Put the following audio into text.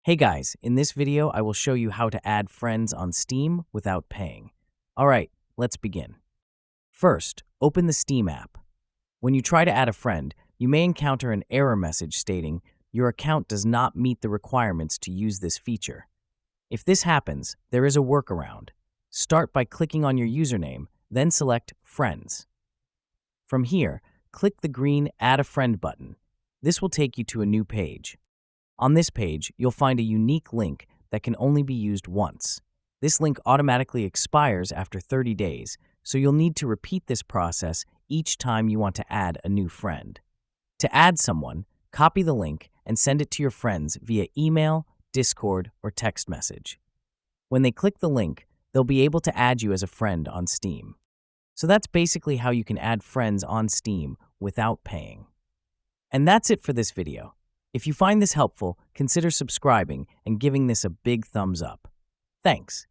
Hey guys, in this video I will show you how to add friends on Steam without paying. Alright, let's begin. First, open the Steam app. When you try to add a friend, you may encounter an error message stating your account does not meet the requirements to use this feature. If this happens, there is a workaround. Start by clicking on your username, then select Friends. From here, click the green Add a Friend button. This will take you to a new page. On this page, you'll find a unique link that can only be used once. This link automatically expires after 30 days, so you'll need to repeat this process each time you want to add a new friend. To add someone, copy the link and send it to your friends via email, Discord, or text message. When they click the link, they'll be able to add you as a friend on Steam. So that's basically how you can add friends on Steam without paying. And that's it for this video. If you find this helpful, consider subscribing and giving this a big thumbs up. Thanks.